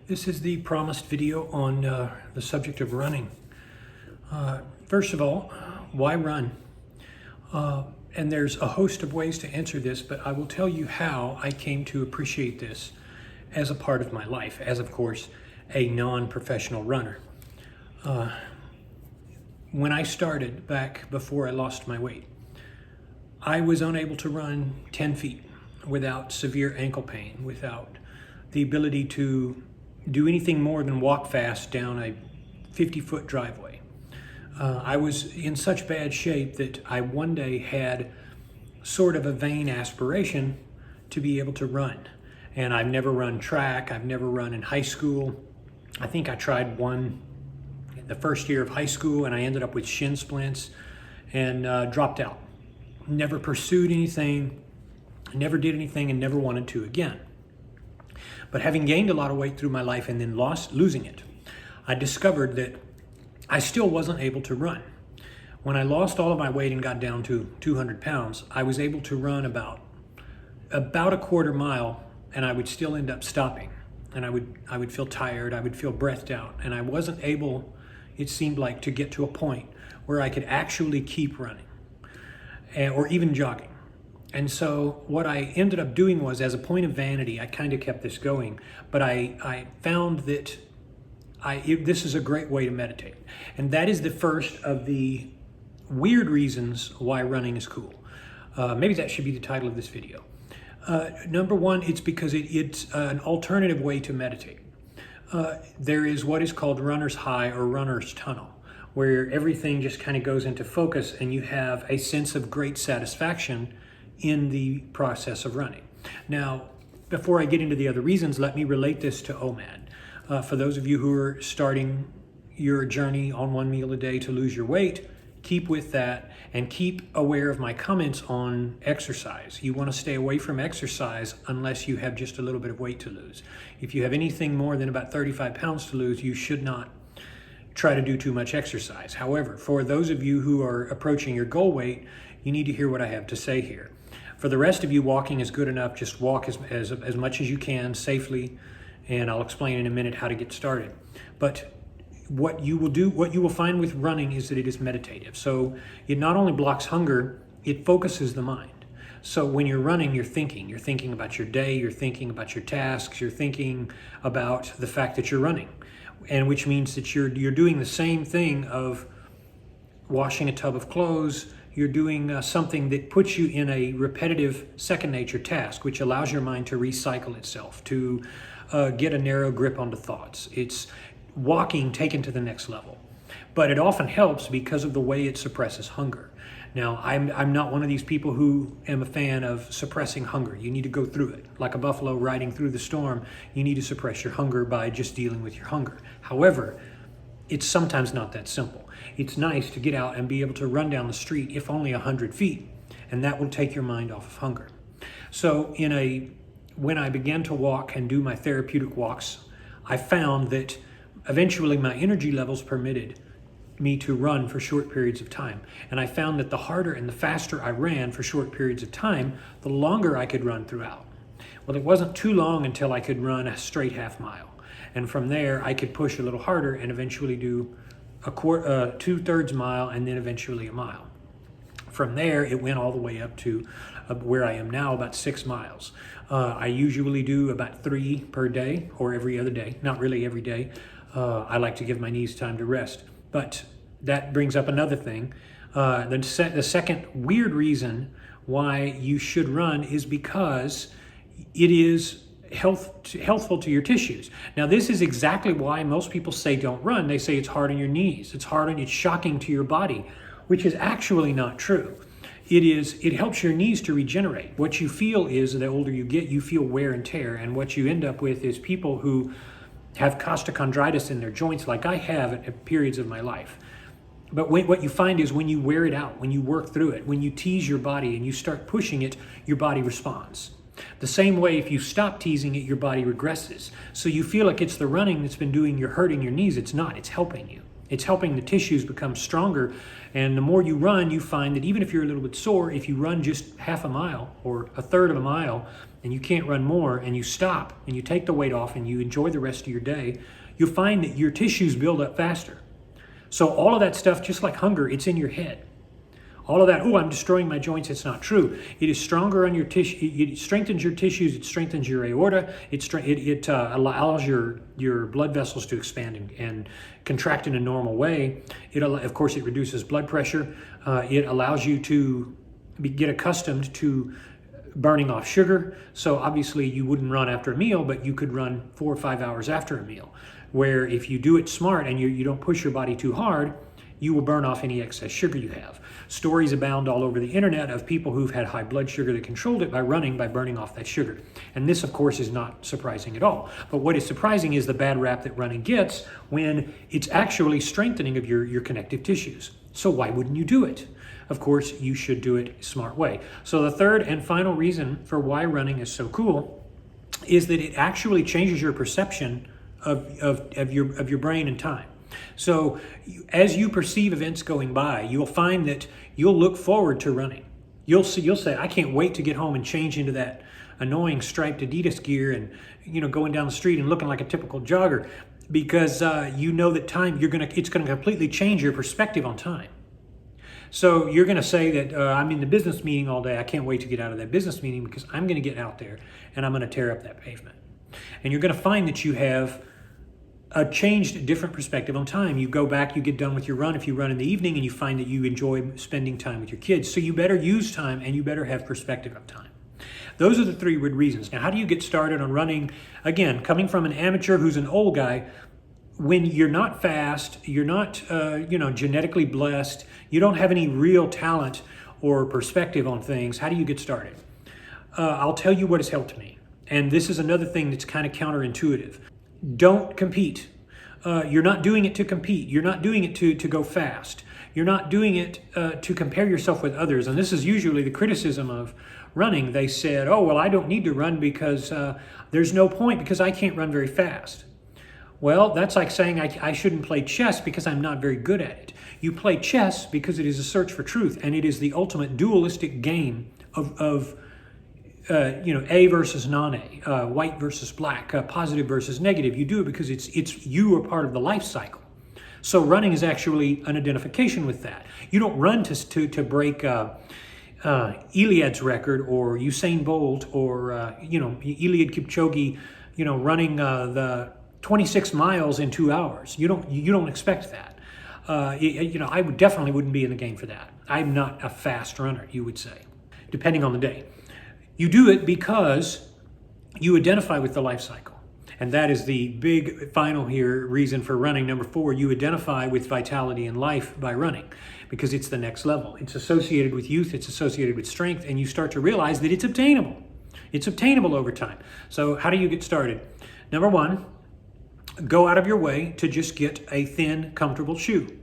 This is the promised video on the subject of running. First of all, why run? And there's a host of ways to answer this, but I will tell you how I came to appreciate this as a part of my life, as of course a non-professional runner. When I started back before I lost my weight, I was unable to run 10 feet without severe ankle pain, without the ability to do anything more than walk fast down a 50-foot driveway. I was in such bad shape that I one day had sort of a vain aspiration to be able to run. And I've never run track, I've never run in high school. I think I tried one in the first year of high school and I ended up with shin splints and dropped out. Never pursued anything, never did anything, and never wanted to again. But having gained a lot of weight through my life and then losing it, I discovered that I still wasn't able to run. When I lost all of my weight and got down to 200 pounds, I was able to run about a quarter mile, and I would still end up stopping. And I would feel tired, I would feel breathed out, and I wasn't able, it seemed like, to get to a point where I could actually keep running or even jogging. And so what I ended up doing was, as a point of vanity, I kind of kept this going, but I found that this is a great way to meditate. And that is the first of the weird reasons why running is cool. Maybe that should be the title of this video. Number one, it's because it's an alternative way to meditate. There is what is called runner's high or runner's tunnel, where everything just kind of goes into focus and you have a sense of great satisfaction in the process of running. Now, before I get into the other reasons, let me relate this to OMAD. For those of you who are starting your journey on 1 meal a day to lose your weight, keep with that and keep aware of my comments on exercise. You want to stay away from exercise unless you have just a little bit of weight to lose. If you have anything more than about 35 pounds to lose, you should not try to do too much exercise. However, for those of you who are approaching your goal weight, you need to hear what I have to say here. For the rest of you, walking is good enough. Just walk as much as you can safely, and I'll explain in a minute how to get started. But what you will find with running is that it is meditative. So it not only blocks hunger, it focuses the mind. So when you're running, you're thinking about your day, you're thinking about your tasks, you're thinking about the fact that you're running, and which means that you're doing the same thing of washing a tub of clothes. You're doing something that puts you in a repetitive second nature task, which allows your mind to recycle itself, to get a narrow grip onto thoughts. It's walking taken to the next level. But it often helps because of the way it suppresses hunger. Now, I'm not one of these people who am a fan of suppressing hunger. You need to go through it. Like a buffalo riding through the storm, you need to suppress your hunger by just dealing with your hunger. However, it's sometimes not that simple. It's nice to get out and be able to run down the street, if only 100 feet, and that will take your mind off of hunger. So when I began to walk and do my therapeutic walks, I found that eventually my energy levels permitted me to run for short periods of time. And I found that the harder and the faster I ran for short periods of time, the longer I could run throughout. Well, it wasn't too long until I could run a straight half mile. And from there, I could push a little harder and eventually do a 2/3 mile and then eventually a mile. From there, it went all the way up to where I am now, about 6 miles. I usually do about 3 per day or every other day, not really every day. I like to give my knees time to rest. But that brings up another thing. The second weird reason why you should run is because it is healthful to your tissues. Now, this is exactly why most people say don't run. They say it's hard on your knees. It's shocking to your body, which is actually not true. It helps your knees to regenerate. What you feel is the older you get, you feel wear and tear. And what you end up with is people who have costochondritis in their joints, like I have at periods of my life. But what you find is when you wear it out, when you work through it, when you tease your body and you start pushing it, your body responds. The same way, if you stop teasing it, your body regresses. So you feel like it's the running that's been hurting your knees. It's not, it's helping you. It's helping the tissues become stronger. And the more you run, you find that even if you're a little bit sore, if you run just half a mile or a third of a mile and you can't run more, and you stop and you take the weight off and you enjoy the rest of your day, you'll find that your tissues build up faster. So all of that stuff, just like hunger, it's in your head. All of that, oh, I'm destroying my joints, it's not true. It is stronger on your tissue, it strengthens your tissues, it strengthens your aorta, it allows your blood vessels to expand and contract in a normal way. Of course, it reduces blood pressure. It allows you to get accustomed to burning off sugar. So obviously you wouldn't run after a meal, but you could run 4 or 5 hours after a meal. Where if you do it smart and you don't push your body too hard, you will burn off any excess sugar you have. Stories abound all over the internet of people who've had high blood sugar that controlled it by running, by burning off that sugar. And this, of course, is not surprising at all. But what is surprising is the bad rap that running gets when it's actually strengthening of your connective tissues. So why wouldn't you do it? Of course, you should do it a smart way. So the third and final reason for why running is so cool is that it actually changes your perception of your brain and time. So as you perceive events going by, you'll find that you'll look forward to running. You'll say, I can't wait to get home and change into that annoying striped Adidas gear and going down the street and looking like a typical jogger, because you know that time it's gonna completely change your perspective on time. So you're gonna say that I'm in the business meeting all day. I can't wait to get out of that business meeting because I'm gonna get out there and I'm gonna tear up that pavement. And you're gonna find that you have a changed, different perspective on time. You go back, you get done with your run if you run in the evening, and you find that you enjoy spending time with your kids. So you better use time and you better have perspective of time. Those are the 3 good reasons. Now, how do you get started on running? Again, coming from an amateur who's an old guy, when you're not fast, you're not genetically blessed, you don't have any real talent or perspective on things, how do you get started? I'll tell you what has helped me. And this is another thing that's kind of counterintuitive. Don't compete. You're not doing it to compete. You're not doing it to go fast. You're not doing it to compare yourself with others. And this is usually the criticism of running. They said, oh, well, I don't need to run because there's no point because I can't run very fast. Well, that's like saying I shouldn't play chess because I'm not very good at it. You play chess because it is a search for truth, and it is the ultimate dualistic game of A versus non-A, white versus black, positive versus negative. You do it because you are part of the life cycle. So running is actually an identification with that. You don't run to break Iliad's record or Usain Bolt or Eliud Kipchoge, running the 26 miles in 2 hours. You don't expect that. I definitely wouldn't be in the game for that. I'm not a fast runner, you would say, depending on the day. You do it because you identify with the life cycle. And that is the big final here reason for running. Number 4, you identify with vitality and life by running because it's the next level. It's associated with youth, it's associated with strength, and you start to realize that it's obtainable. It's obtainable over time. So how do you get started? Number 1, go out of your way to just get a thin, comfortable shoe.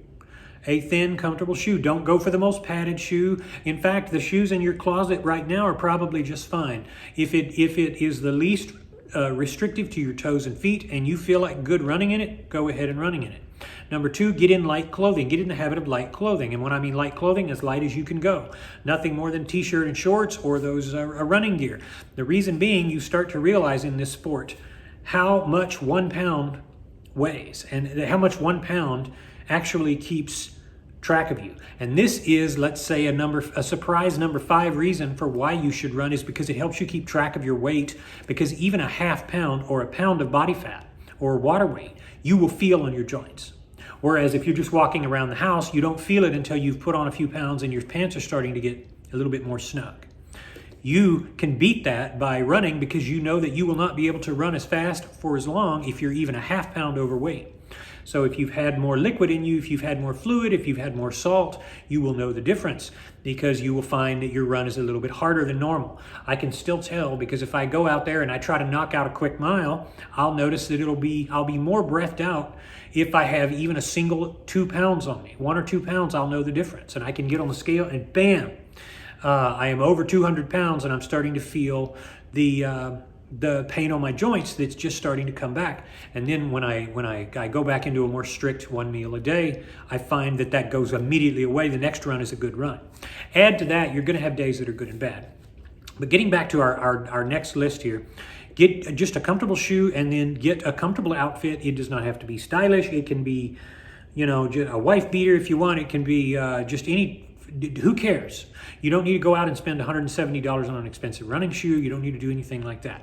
A thin, comfortable shoe. Don't go for the most padded shoe. In fact, the shoes in your closet right now are probably just fine. If it is the least restrictive to your toes and feet and you feel like good running in it, go ahead and running in it. Number 2, get in light clothing. Get in the habit of light clothing. And when I mean light clothing, as light as you can go. Nothing more than t-shirt and shorts or those running gear. The reason being, you start to realize in this sport how much 1 pound weighs and how much 1 pound actually keeps track of you. And this is, let's say, a surprise number 5 reason for why you should run is because it helps you keep track of your weight, because even a ½ pound or a pound of body fat or water weight, you will feel on your joints. Whereas if you're just walking around the house, you don't feel it until you've put on a few pounds and your pants are starting to get a little bit more snug. You can beat that by running because you know that you will not be able to run as fast for as long if you're even a ½ pound overweight. So if you've had more liquid in you, if you've had more fluid, if you've had more salt, you will know the difference because you will find that your run is a little bit harder than normal. I can still tell because if I go out there and I try to knock out a quick mile, I'll notice that I'll be more breathed out if I have even a single 2 pounds on me. 1 or 2 pounds, I'll know the difference. And I can get on the scale and bam, I am over 200 pounds and I'm starting to feel the pain on my joints that's just starting to come back. And then when I go back into a more strict 1 meal a day, I find that goes immediately away. The next run is a good run. Add to that, you're going to have days that are good and bad. But getting back to our next list here, get just a comfortable shoe and then get a comfortable outfit. It does not have to be stylish. It can be, you know, a wife beater if you want. It can be just any, who cares? You don't need to go out and spend $170 on an expensive running shoe. You don't need to do anything like that.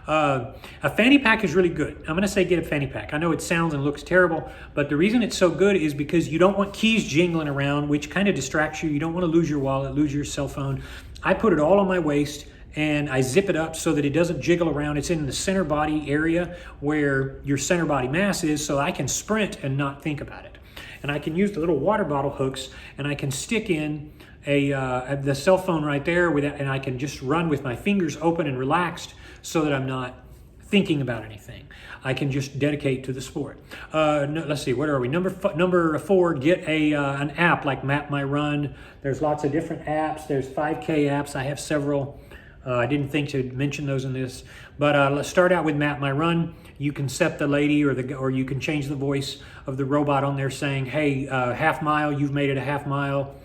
A fanny pack is really good. I'm gonna say get a fanny pack. I know it sounds and looks terrible, but the reason it's so good is because you don't want keys jingling around, which kind of distracts you. You don't want to lose your wallet, lose your cell phone. I put it all on my waist and I zip it up so that it doesn't jiggle around. It's in the center body area where your center body mass is, so I can sprint and not think about it. And I can use the little water bottle hooks and I can stick in the cell phone right there with that, and I can just run with my fingers open and relaxed so that I'm not thinking about anything. I can just dedicate to the sport. No, let's see, what are we? Number 4, get an app like Map My Run. There's lots of different apps. There's 5K apps. I have several. I didn't think to mention those in this, but let's start out with Map My Run. You can set the lady or you can change the voice of the robot on there saying, hey, half mile, you've made it a half mile.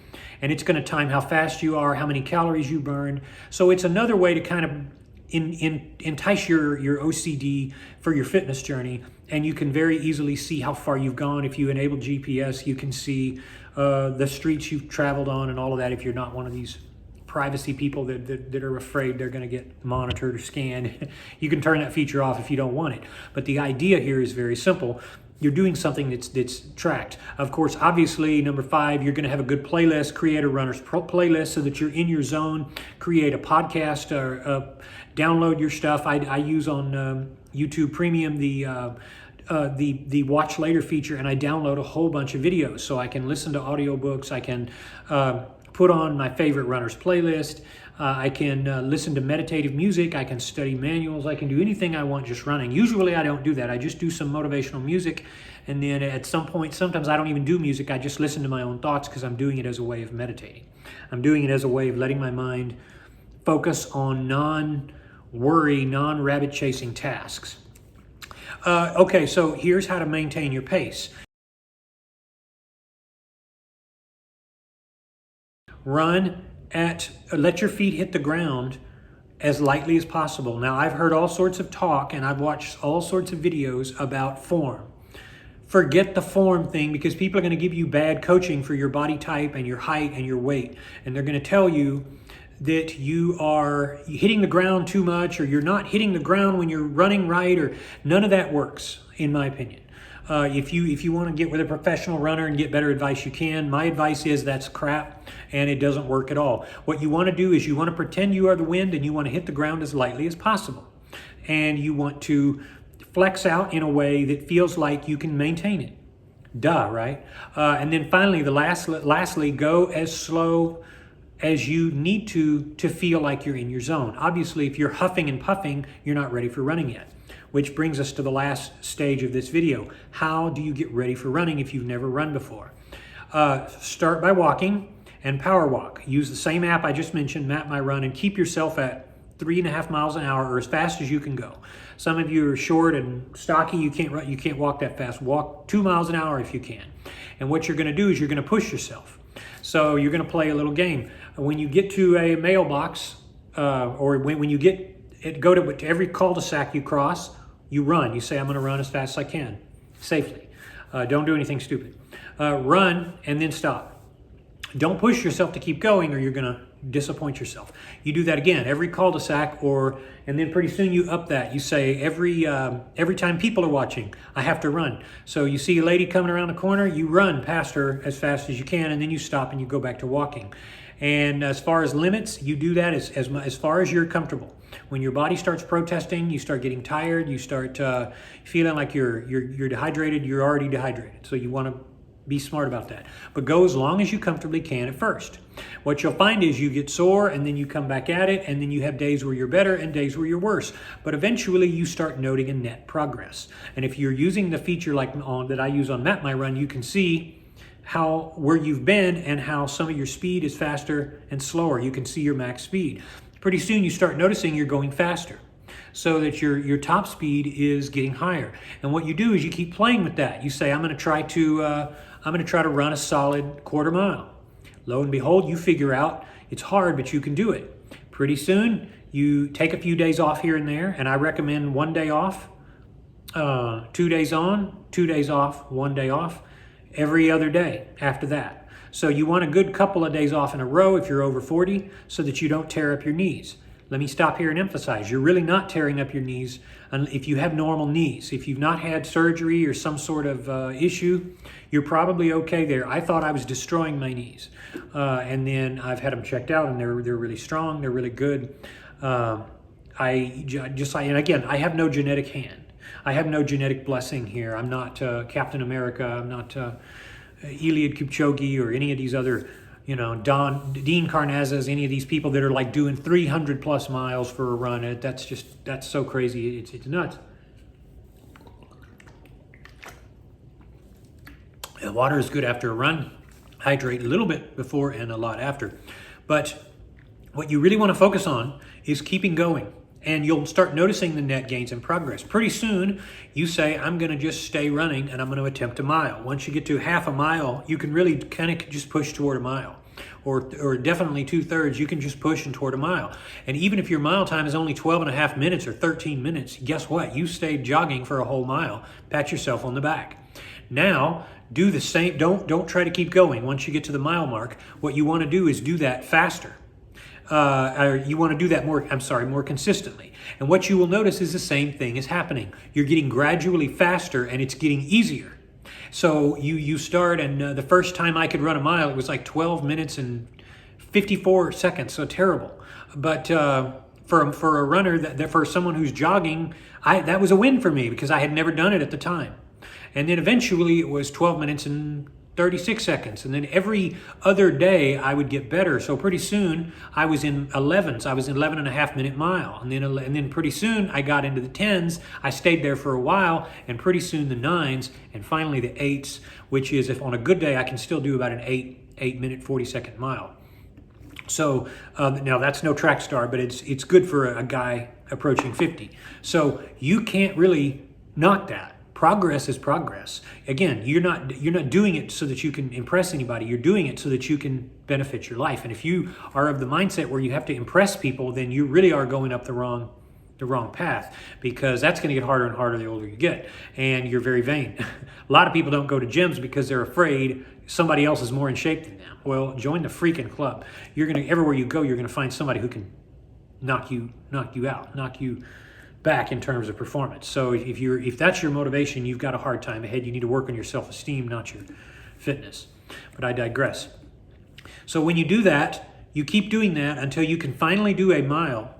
And it's going to time how fast you are, how many calories you burned. So it's another way to kind of entice your OCD for your fitness journey. And you can very easily see how far you've gone. If you enable GPS, you can see the streets you've traveled on and all of that if you're not one of these privacy people that are afraid they're going to get monitored or scanned. You can turn that feature off if you don't want it. But the idea here is very simple. You're doing something that's tracked. Of course, obviously, number 5, you're going to have a good playlist. Create a runner's playlist so that you're in your zone. Create a podcast or download your stuff. I use on YouTube Premium the watch later feature, and I download a whole bunch of videos so I can listen to audiobooks. I can put on my favorite runners playlist. I can listen to meditative music. I can study manuals. I can do anything I want just running. Usually I don't do that. I just do some motivational music. And then at some point, sometimes I don't even do music. I just listen to my own thoughts because I'm doing it as a way of meditating. I'm doing it as a way of letting my mind focus on non-worry, non-rabbit chasing tasks. Okay, so here's how to maintain your pace. Let your feet hit the ground as lightly as possible. Now, I've heard all sorts of talk and I've watched all sorts of videos about form. Forget the form thing because people are going to give you bad coaching for your body type and your height and your weight. And they're going to tell you that you are hitting the ground too much or you're not hitting the ground when you're running right, or none of that works, in my opinion. If you want to get with a professional runner and get better advice, you can. My advice is that's crap and it doesn't work at all. What you want to do is you want to pretend you are the wind and you want to hit the ground as lightly as possible. And you want to flex out in a way that feels like you can maintain it. Duh, right? And then finally, lastly, go as slow as you need to feel like you're in your zone. Obviously, if you're huffing and puffing, you're not ready for running yet. Which brings us to the last stage of this video. How do you get ready for running if you've never run before? Start by walking and power walk. Use the same app I just mentioned, Map My Run, and keep yourself at 3.5 miles an hour or as fast as you can go. Some of you are short and stocky, you can't walk that fast. Walk 2 miles an hour if you can. And what you're gonna do is you're gonna push yourself. So you're gonna play a little game. When you get to a mailbox, or when you go to every cul-de-sac you cross, you run. You say, I'm going to run as fast as I can, safely. Don't do anything stupid. Run and then stop. Don't push yourself to keep going or you're going to disappoint yourself. You do that again, every cul-de-sac, and then pretty soon you up that. You say, every time people are watching, I have to run. So you see a lady coming around the corner, you run past her as fast as you can, and then you stop and you go back to walking. And as far as limits, you do that as far as you're comfortable. When your body starts protesting, you start getting tired, you start feeling like you're dehydrated, you're already dehydrated. So you want to be smart about that. But go as long as you comfortably can at first. What you'll find is you get sore and then you come back at it, and then you have days where you're better and days where you're worse. But eventually you start noting a net progress. And if you're using the feature that I use on Map My Run, you can see where you've been and how some of your speed is faster and slower. You can see your max speed. Pretty soon you start noticing you're going faster, so that your top speed is getting higher. And what you do is you keep playing with that. You say, I'm going to try to run a solid quarter mile. Lo and behold, you figure out it's hard, but you can do it. Pretty soon, you take a few days off here and there, and I recommend 1 day off, 2 days on, 2 days off, 1 day off, every other day after that. So you want a good couple of days off in a row if you're over 40 so that you don't tear up your knees. Let me stop here and emphasize, you're really not tearing up your knees if you have normal knees. If you've not had surgery or some sort of issue, you're probably okay there. I thought I was destroying my knees. And then I've had them checked out and they're really strong, they're really good. And again, I have no genetic hand. I have no genetic blessing here. I'm not Captain America, I'm not Eliud Kipchoge or any of these other, Dean Karnazes, any of these people that are like doing 300 plus miles for a run. That's so crazy. It's nuts. Water is good after a run. Hydrate a little bit before and a lot after. But what you really want to focus on is keeping going. And you'll start noticing the net gains and progress. Pretty soon, you say, I'm going to just stay running and I'm going to attempt a mile. Once you get to half a mile, you can really kind of just push toward a mile. Or definitely 2/3, you can just push and toward a mile. And even if your mile time is only 12 and a half minutes or 13 minutes, guess what? You stayed jogging for a whole mile. Pat yourself on the back. Now, do the same. Don't try to keep going. Once you get to the mile mark, what you want to do is do that faster. You want to do that more consistently. And what you will notice is the same thing is happening. You're getting gradually faster and it's getting easier. So you start, and the first time I could run a mile, it was like 12 minutes and 54 seconds, so terrible. But for a runner, for someone who's jogging, that was a win for me because I had never done it at the time. And then eventually it was 12 minutes and 36 seconds. And then every other day I would get better. So pretty soon I was in 11s. I was in 11 and a half minute mile. And then pretty soon I got into the 10s. I stayed there for a while, and pretty soon the 9s, and finally the 8s, which is, if on a good day, I can still do about an 8 minute, 40 second mile. So now that's no track star, but it's good for a guy approaching 50. So you can't really knock that. Progress is progress. Again, you're not doing it so that you can impress anybody. You're doing it so that you can benefit your life. And if you are of the mindset where you have to impress people, then you really are going up the wrong path, because that's going to get harder and harder the older you get. And you're very vain. A lot of people don't go to gyms because they're afraid somebody else is more in shape than them. Well, join the freaking club. Everywhere you go, you're going to find somebody who can knock you out, knock you back in terms of performance. So if that's your motivation, you've got a hard time ahead. You need to work on your self-esteem, not your fitness. But I digress. So when you do that, you keep doing that until you can finally do a mile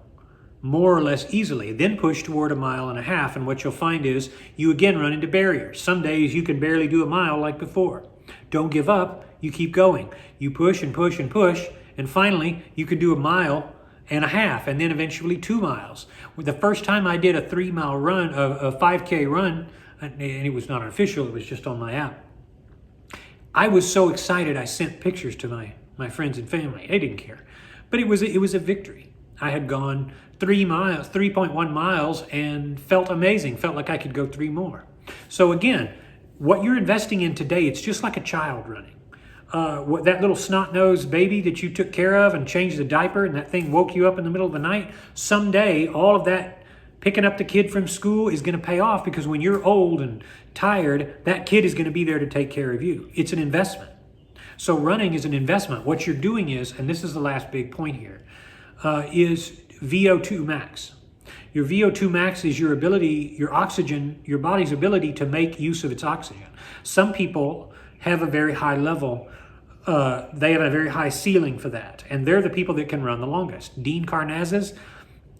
more or less easily, then push toward a mile and a half. And what you'll find is you again run into barriers. Some days you can barely do a mile like before. Don't give up. You keep going. You push and push and push, and finally you can do a mile and a half, and then eventually 2 miles. The first time I did a 3 mile run, a 5K run, and it was not official, it was just on my app, I was so excited I sent pictures to my friends and family. They didn't care. But it was a victory. I had gone 3.1 miles, and felt amazing, felt like I could go 3 more. So again, what you're investing in today, it's just like a child running. That little snot-nosed baby that you took care of and changed the diaper, and that thing woke you up in the middle of the night, someday all of that picking up the kid from school is going to pay off, because when you're old and tired, that kid is going to be there to take care of you. It's an investment. So running is an investment. What you're doing is, and this is the last big point here, is VO2 Max. Your VO2 Max is your ability, your oxygen, your body's ability to make use of its oxygen. Some people have a very high level. They have a very high ceiling for that, and they're the people that can run the longest. Dean Karnazes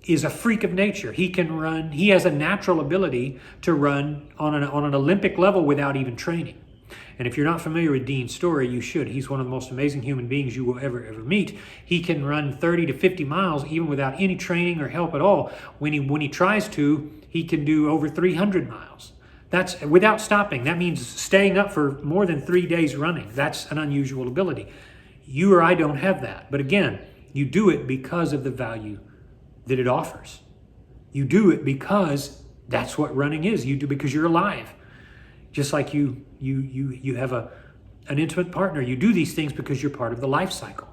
is a freak of nature. He can run. He has a natural ability to run on an Olympic level without even training. And if you're not familiar with Dean's story, you should. He's one of the most amazing human beings you will ever meet. He can run 30 to 50 miles even without any training or help at all. When he tries to, he can do over 300 miles. That's without stopping. That means staying up for more than 3 days running. That's an unusual ability. You or I don't have that. But again, you do it because of the value that it offers. You do it because that's what running is. You do because you're alive. Just like you have an intimate partner. You do these things because you're part of the life cycle.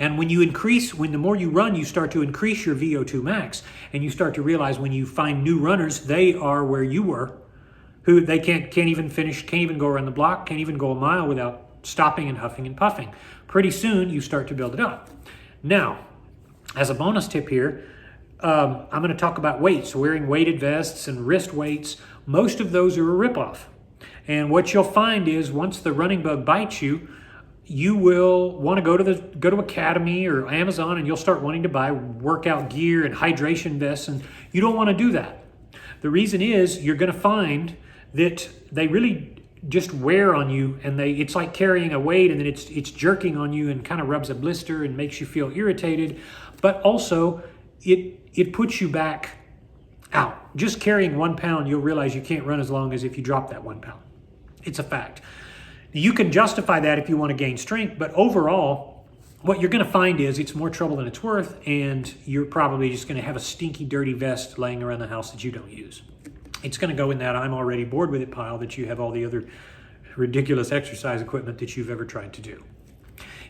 And when the more you run, you start to increase your VO2 max, and you start to realize when you find new runners, they are where you were, who they can't even finish, can't even go around the block, can't even go a mile without stopping and huffing and puffing. Pretty soon, you start to build it up. Now, as a bonus tip here, I'm going to talk about weights, wearing weighted vests and wrist weights. Most of those are a ripoff. And what you'll find is once the running bug bites you, you will want to go to Academy or Amazon, and you'll start wanting to buy workout gear and hydration vests, and you don't want to do that. The reason is you're going to find that they really just wear on you, and it's like carrying a weight, and then it's jerking on you and kind of rubs a blister and makes you feel irritated, but also it puts you back out. Just carrying 1 pound, you'll realize you can't run as long as if you drop that 1 pound. It's a fact. You can justify that if you want to gain strength, but overall, what you're going to find is it's more trouble than it's worth, and you're probably just going to have a stinky, dirty vest laying around the house that you don't use. It's going to go in that I'm already bored with it pile that you have all the other ridiculous exercise equipment that you've ever tried to do.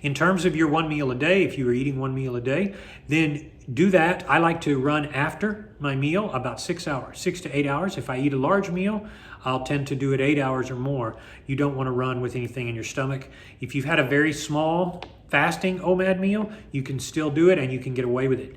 In terms of your 1 meal a day, if you were eating 1 meal a day, then do that. I like to run after my meal about 6 hours, 6 to 8 hours. If I eat a large meal, I'll tend to do it 8 hours or more. You don't want to run with anything in your stomach. If you've had a very small fasting OMAD meal, you can still do it and you can get away with it.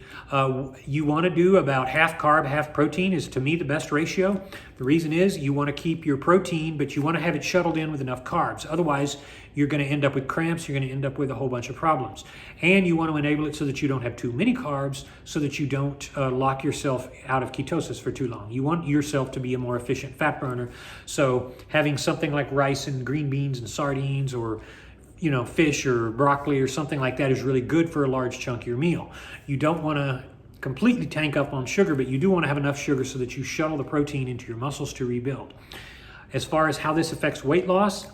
You want to do about half carb, half protein is to me the best ratio. The reason is you want to keep your protein, but you want to have it shuttled in with enough carbs. Otherwise, you're going to end up with cramps. You're going to end up with a whole bunch of problems. And you want to enable it so that you don't have too many carbs, so that you don't lock yourself out of ketosis for too long. You want yourself to be a more efficient fat burner. So having something like rice and green beans and sardines, or fish or broccoli or something like that, is really good for a large chunk of your meal. You don't want to completely tank up on sugar, but you do want to have enough sugar so that you shuttle the protein into your muscles to rebuild. As far as how this affects weight loss,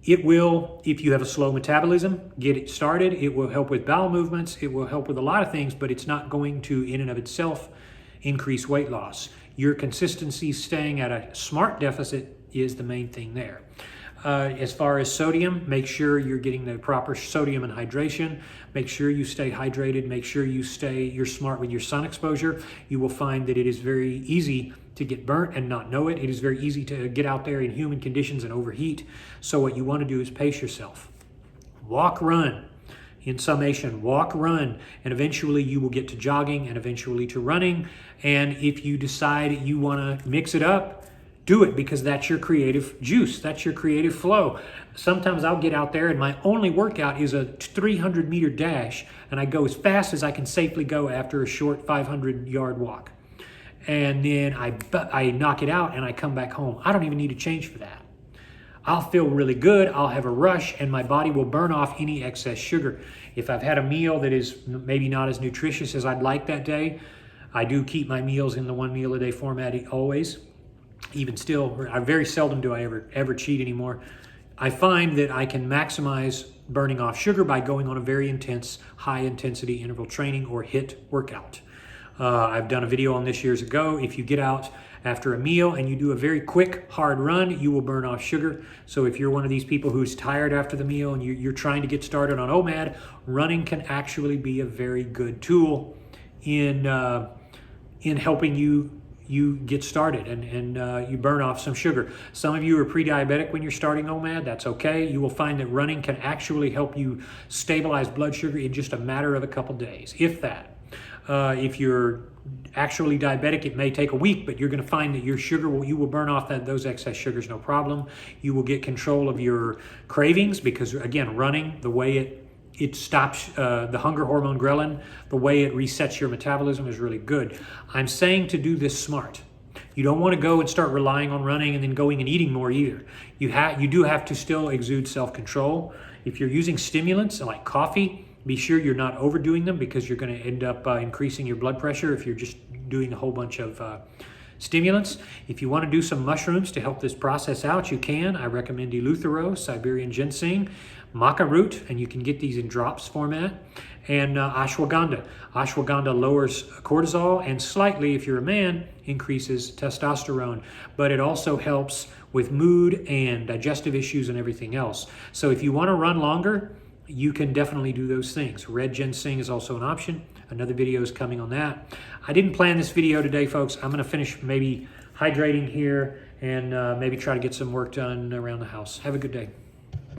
it will, if you have a slow metabolism, get it started. It will help with bowel movements. It will help with a lot of things, but it's not going to, in and of itself, increase weight loss. Your consistency staying at a smart deficit is the main thing there. As far as sodium, make sure you're getting the proper sodium and hydration. Make sure you stay hydrated. Make sure you're smart with your sun exposure. You will find that it is very easy to get burnt and not know it. It is very easy to get out there in humid conditions and overheat. So what you want to do is pace yourself. Walk, run. In summation, walk, run, and eventually you will get to jogging and eventually to running. And if you decide you want to mix it up, do it, because that's your creative juice. That's your creative flow. Sometimes I'll get out there and my only workout is a 300-meter dash, and I go as fast as I can safely go after a short 500-yard walk. And then I knock it out and I come back home. I don't even need to change for that. I'll feel really good. I'll have a rush, and my body will burn off any excess sugar. If I've had a meal that is maybe not as nutritious as I'd like that day, I do keep my meals in the 1 meal a day format always. Even still, I very seldom do I ever cheat anymore. I find that I can maximize burning off sugar by going on a very intense, high-intensity interval training or HIIT workout. I've done a video on this years ago. If you get out after a meal and you do a very quick, hard run, you will burn off sugar. So if you're one of these people who's tired after the meal and you're trying to get started on OMAD, running can actually be a very good tool in helping you get started and you burn off some sugar. Some of you are pre-diabetic when you're starting OMAD. That's okay. You will find that running can actually help you stabilize blood sugar in just a matter of a couple days, if that. If you're actually diabetic, it may take a week, but you're going to find that your sugar, you will burn off those excess sugars, no problem. You will get control of your cravings because, again, running, the way it stops the hunger hormone ghrelin, the way it resets your metabolism is really good. I'm saying to do this smart. You don't want to go and start relying on running and then going and eating more either. You do have to still exude self-control. If you're using stimulants like coffee, be sure you're not overdoing them because you're going to end up increasing your blood pressure if you're just doing a whole bunch of stimulants. If you want to do some mushrooms to help this process out, you can. I recommend Eleuthero, Siberian ginseng, maca root, and you can get these in drops format, and ashwagandha. Ashwagandha lowers cortisol and slightly, if you're a man, increases testosterone, but it also helps with mood and digestive issues and everything else. So if you want to run longer, you can definitely do those things. Red ginseng is also an option. Another video is coming on that. I didn't plan this video today, folks. I'm gonna finish maybe hydrating here and maybe try to get some work done around the house. Have a good day.